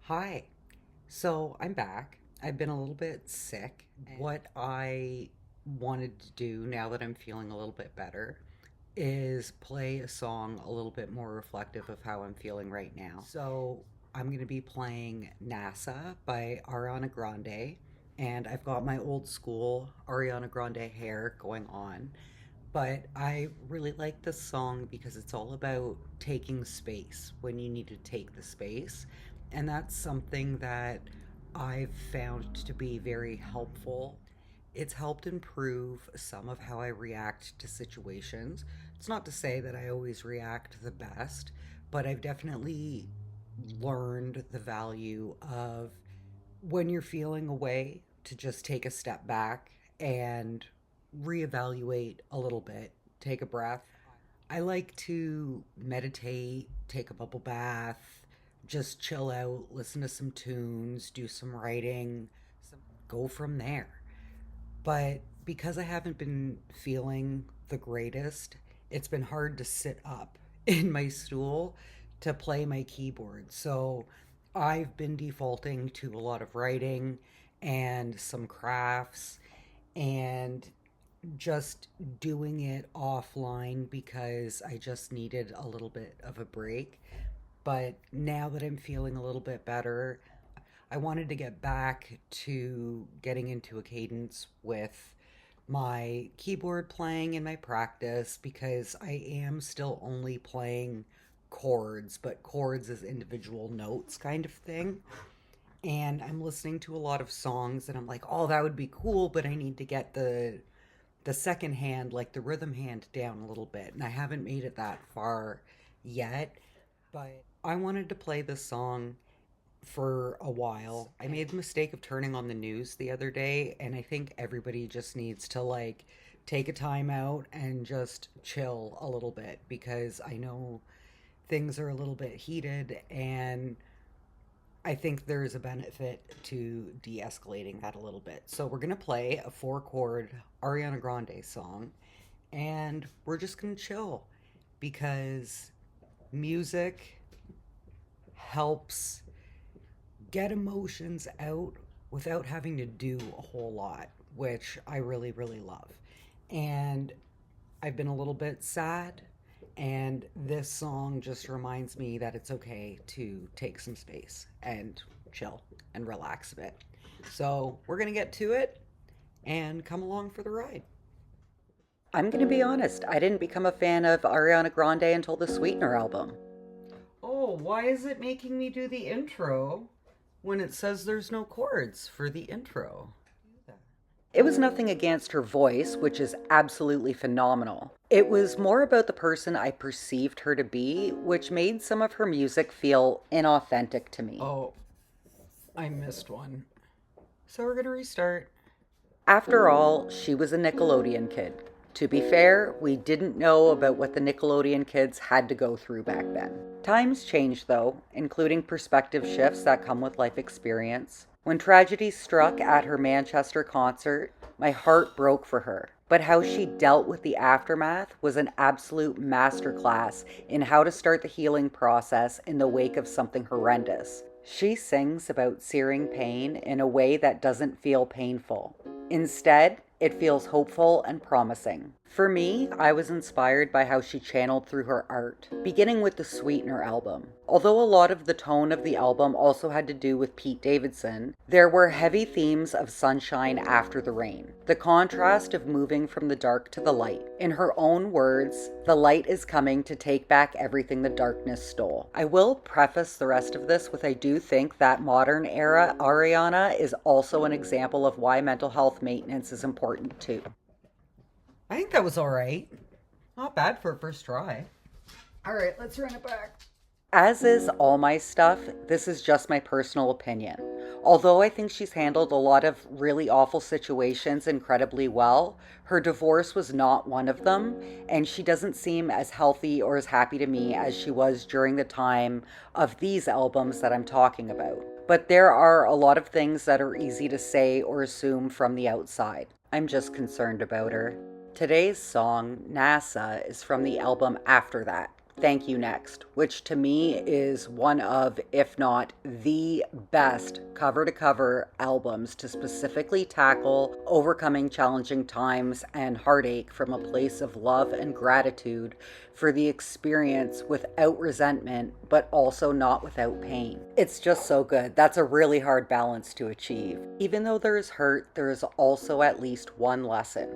Hi. So I'm back. I've been a little bit sick. What I wanted to do now that I'm feeling a little bit better is play a song a little bit more reflective of how I'm feeling right now. So I'm going to be playing NASA by Ariana Grande, and I've got my old school Ariana Grande hair going on. But I really like this song because it's all about taking space when you need to take the space. And that's something that I've found to be very helpful. It's helped improve some of how I react to situations. It's not to say that I always react the best, but I've definitely learned the value of when you're feeling away to just take a step back and reevaluate a little bit, take a breath. I like to meditate, take a bubble bath, just chill out, listen to some tunes, do some writing, go from there. But because I haven't been feeling the greatest, it's been hard to sit up in my stool to play my keyboard. So I've been defaulting to a lot of writing and some crafts and just doing it offline because I just needed a little bit of a break. But now that I'm feeling a little bit better, I wanted to get back to getting into a cadence with my keyboard playing in my practice because I am still only playing chords, but chords as individual notes kind of thing. And I'm listening to a lot of songs and I'm like, "Oh, that would be cool, but I need to get the second hand, like the rhythm hand down a little bit." And I haven't made it that far yet, but I wanted to play this song for a while. I made the mistake of turning on the news the other day, and I think everybody just needs to like take a time out and just chill a little bit because I know things are a little bit heated, and I think there's a benefit to de escalating that a little bit. So, we're going to play a 4 chord Ariana Grande song, and we're just going to chill because music helps get emotions out without having to do a whole lot, which I really, really love. And I've been a little bit sad, and this song just reminds me that it's okay to take some space and chill and relax a bit. So we're going to get to it and come along for the ride. I'm going to be honest, I didn't become a fan of Ariana Grande until the Sweetener album. Oh, why is it making me do the intro when it says there's no chords for the intro? It was nothing against her voice, which is absolutely phenomenal. It was more about the person I perceived her to be, which made some of her music feel inauthentic to me. Oh, I missed one. So we're gonna restart. After all, she was a Nickelodeon kid. To be fair, we didn't know about what the Nickelodeon kids had to go through back then. Times changed, though, including perspective shifts that come with life experience. When tragedy struck at her Manchester concert, my heart broke for her. But how she dealt with the aftermath was an absolute masterclass in how to start the healing process in the wake of something horrendous. She sings about searing pain in a way that doesn't feel painful. Instead, it feels hopeful and promising. For me, I was inspired by how she channeled through her art, beginning with the Sweetener album. Although a lot of the tone of the album also had to do with Pete Davidson, there were heavy themes of sunshine after the rain, the contrast of moving from the dark to the light. In her own words, the light is coming to take back everything the darkness stole. I will preface the rest of this with I do think that modern era Ariana is also an example of why mental health maintenance is important too. I think that was all right. Not bad for a first try. All right, let's run it back. As is all my stuff, this is just my personal opinion. Although I think she's handled a lot of really awful situations incredibly well, her divorce was not one of them, and she doesn't seem as healthy or as happy to me as she was during the time of these albums that I'm talking about. But there are a lot of things that are easy to say or assume from the outside. I'm just concerned about her. Today's song, NASA, is from the album After That, Thank You Next, which to me is one of, if not the best cover to cover albums to specifically tackle overcoming challenging times and heartache from a place of love and gratitude for the experience without resentment, but also not without pain. It's just so good. That's a really hard balance to achieve. Even though there is hurt, there is also at least one lesson.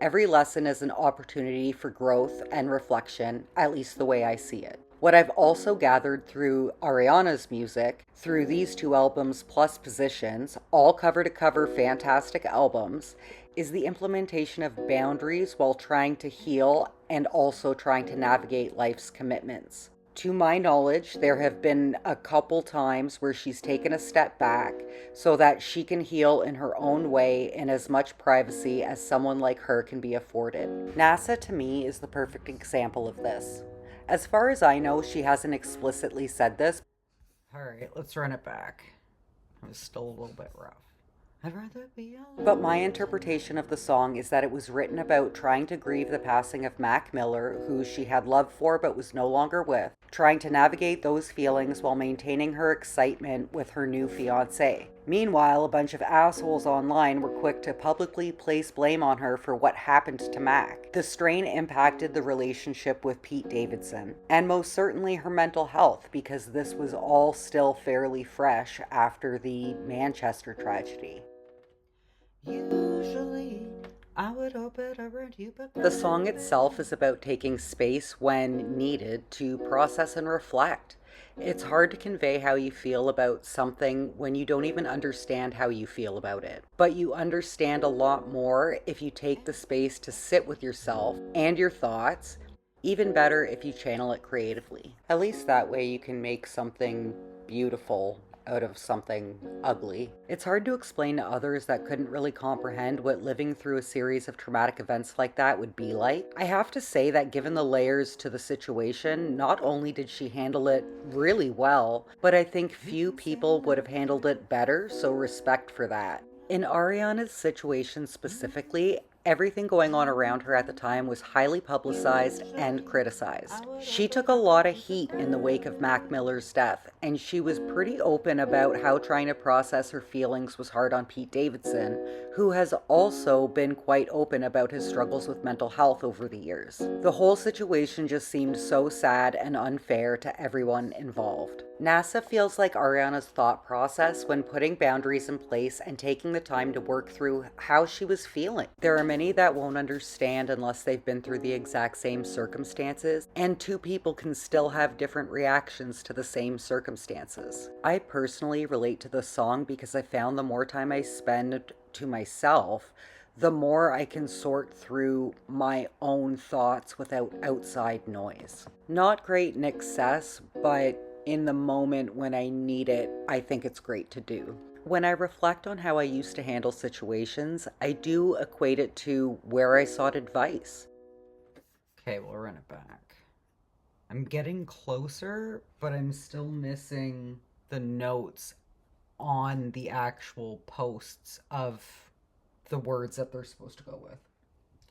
Every lesson is an opportunity for growth and reflection, at least the way I see it. What I've also gathered through Ariana's music, through these two albums plus Positions, all cover to cover fantastic albums, is the implementation of boundaries while trying to heal and also trying to navigate life's commitments. To my knowledge, there have been a couple times where she's taken a step back so that she can heal in her own way in as much privacy as someone like her can be afforded. NASA to me is the perfect example of this. As far as I know, she hasn't explicitly said this. All right, let's run it back. It was still a little bit rough. I'd rather be alone. But my interpretation of the song is that it was written about trying to grieve the passing of Mac Miller, who she had love for but was no longer with, trying to navigate those feelings while maintaining her excitement with her new fiancé. Meanwhile, a bunch of assholes online were quick to publicly place blame on her for what happened to Mac. The strain impacted the relationship with Pete Davidson, and most certainly her mental health, because this was all still fairly fresh after the Manchester tragedy. Usually, I would hope it around you, but the song itself is about taking space when needed to process and reflect. It's hard to convey how you feel about something when you don't even understand how you feel about it. But you understand a lot more if you take the space to sit with yourself and your thoughts. Even better if you channel it creatively. At least that way you can make something beautiful out of something ugly. It's hard to explain to others that couldn't really comprehend what living through a series of traumatic events like that would be like. I have to say that given the layers to the situation, not only did she handle it really well, but I think few people would have handled it better, so respect for that. In Ariana's situation specifically, everything going on around her at the time was highly publicized and criticized. She took a lot of heat in the wake of Mac Miller's death, and she was pretty open about how trying to process her feelings was hard on Pete Davidson, who has also been quite open about his struggles with mental health over the years. The whole situation just seemed so sad and unfair to everyone involved. NASA feels like Ariana's thought process when putting boundaries in place and taking the time to work through how she was feeling. There are many that won't understand unless they've been through the exact same circumstances, and two people can still have different reactions to the same circumstances. I personally relate to the song because I found the more time I spend to myself, the more I can sort through my own thoughts without outside noise. Not great in excess, but in the moment when I need it, I think it's great to do. When I reflect on how I used to handle situations, I do equate it to where I sought advice. Okay, we'll run it back. I'm getting closer, but I'm still missing the notes on the actual posts of the words that they're supposed to go with.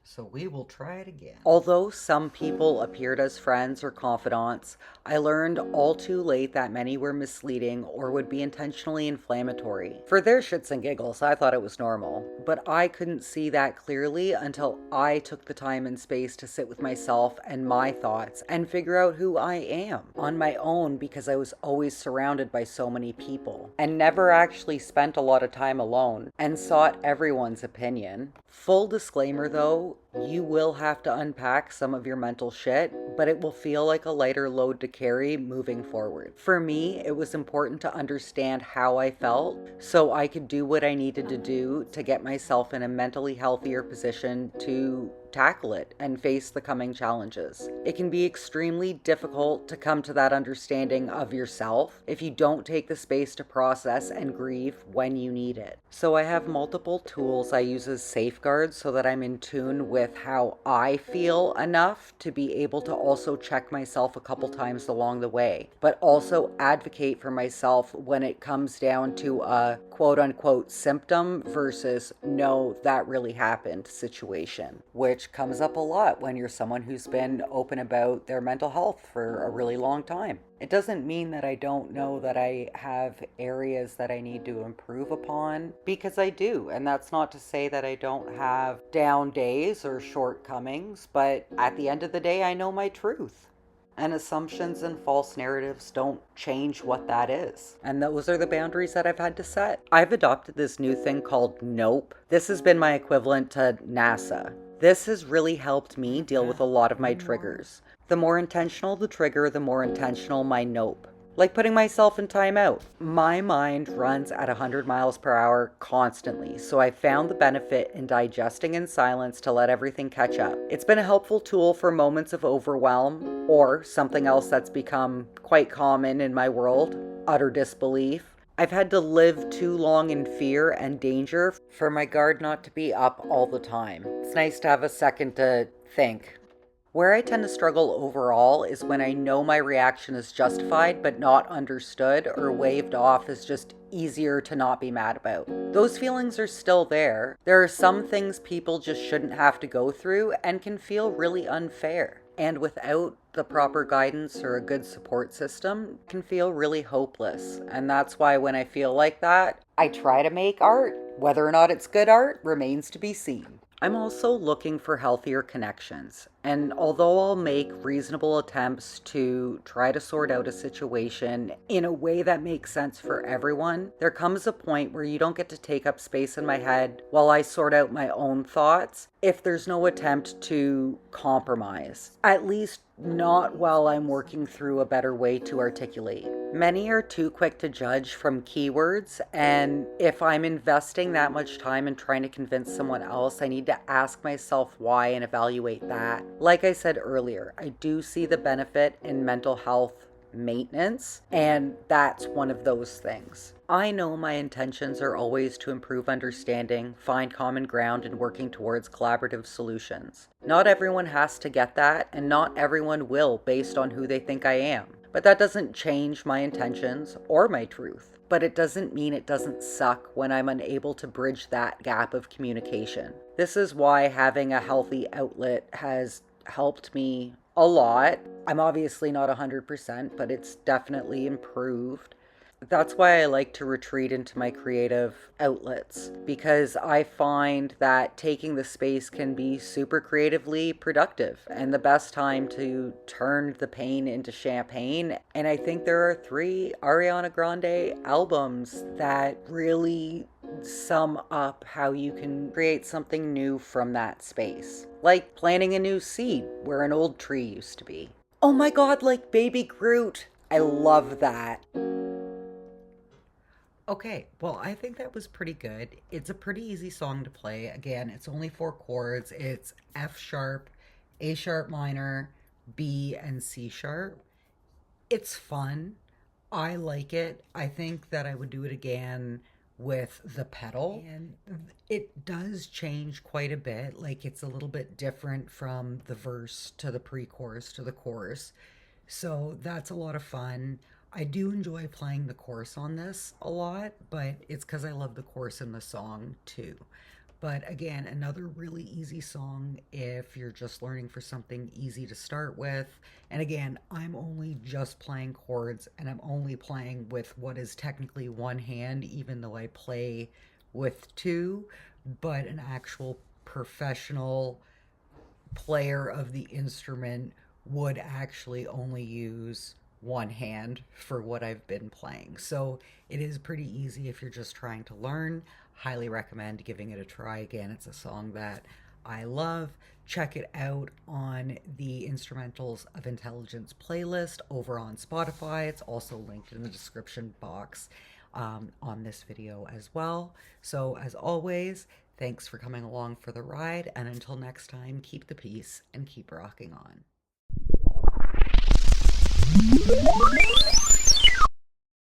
So we will try it again. Although some people appeared as friends or confidants, I learned all too late that many were misleading or would be intentionally inflammatory. For their shits and giggles, I thought it was normal. But I couldn't see that clearly until I took the time and space to sit with myself and my thoughts and figure out who I am on my own, because I was always surrounded by so many people and never actually spent a lot of time alone and sought everyone's opinion. Full disclaimer though, you will have to unpack some of your mental shit, but it will feel like a lighter load to carry moving forward. For me, it was important to understand how I felt so I could do what I needed to do to get myself in a mentally healthier position to tackle it and face the coming challenges. It can be extremely difficult to come to that understanding of yourself if you don't take the space to process and grieve when you need it. So I have multiple tools I use as safeguards so that I'm in tune with how I feel enough to be able to also check myself a couple times along the way, but also advocate for myself when it comes down to a quote unquote symptom versus no, that really happened situation, which which comes up a lot when you're someone who's been open about their mental health for a really long time. It doesn't mean that I don't know that I have areas that I need to improve upon, because I do. And that's not to say that I don't have down days or shortcomings, but at the end of the day, I know my truth. And assumptions and false narratives don't change what that is. And those are the boundaries that I've had to set. I've adopted this new thing called NOPE. This has been my equivalent to NASA. This has really helped me deal with a lot of my triggers. The more intentional the trigger, the more intentional my NOPE. Like putting myself in timeout. My mind runs at 100 miles per hour constantly, so I found the benefit in digesting in silence to let everything catch up. It's been a helpful tool for moments of overwhelm, or something else that's become quite common in my world, utter disbelief. I've had to live too long in fear and danger for my guard not to be up all the time. It's nice to have a second to think. Where I tend to struggle overall is when I know my reaction is justified but not understood or waved off as just easier to not be mad about. Those feelings are still there. There are some things people just shouldn't have to go through and can feel really unfair. And without the proper guidance or a good support system, can feel really hopeless. And that's why when I feel like that, I try to make art. Whether or not it's good art remains to be seen. I'm also looking for healthier connections, and although I'll make reasonable attempts to try to sort out a situation in a way that makes sense for everyone, there comes a point where you don't get to take up space in my head while I sort out my own thoughts if there's no attempt to compromise. At least not while I'm working through a better way to articulate. Many are too quick to judge from keywords, and if I'm investing that much time in trying to convince someone else, I need to ask myself why and evaluate that. Like I said earlier, I do see the benefit in mental health maintenance, and that's one of those things. I know my intentions are always to improve understanding, find common ground, and working towards collaborative solutions. Not everyone has to get that, and not everyone will based on who they think I am. But that doesn't change my intentions or my truth. But it doesn't mean it doesn't suck when I'm unable to bridge that gap of communication. This is why having a healthy outlet has helped me a lot. I'm obviously not 100%, but it's definitely improved. That's why I like to retreat into my creative outlets, because I find that taking the space can be super creatively productive and the best time to turn the pain into champagne. And I think there are 3 Ariana Grande albums that really sum up how you can create something new from that space. Like planting a new seed where an old tree used to be. Oh my god, like Baby Groot. I love that. Okay, well, I think that was pretty good. It's a pretty easy song to play. Again, it's only 4 chords. It's F sharp, A sharp minor, B, and C sharp. It's fun. I like it. I think that I would do it again with the pedal. And it does change quite a bit. Like, it's a little bit different from the verse to the pre-chorus to the chorus. So that's a lot of fun. I do enjoy playing the chorus on this a lot, but it's because I love the chorus in the song too. But again, another really easy song if you're just learning for something easy to start with. And again, I'm only just playing chords, and I'm only playing with what is technically one hand, even though I play with 2, but an actual professional player of the instrument would actually only use one hand for what I've been playing. So it is pretty easy if you're just trying to learn. Highly recommend giving it a try. Again, it's a song that I love. Check it out on the Instrumentals of Intelligence playlist over on Spotify. It's also linked in the description box on this video as well. So as always, thanks for coming along for the ride, and until next time, keep the peace and keep rocking on.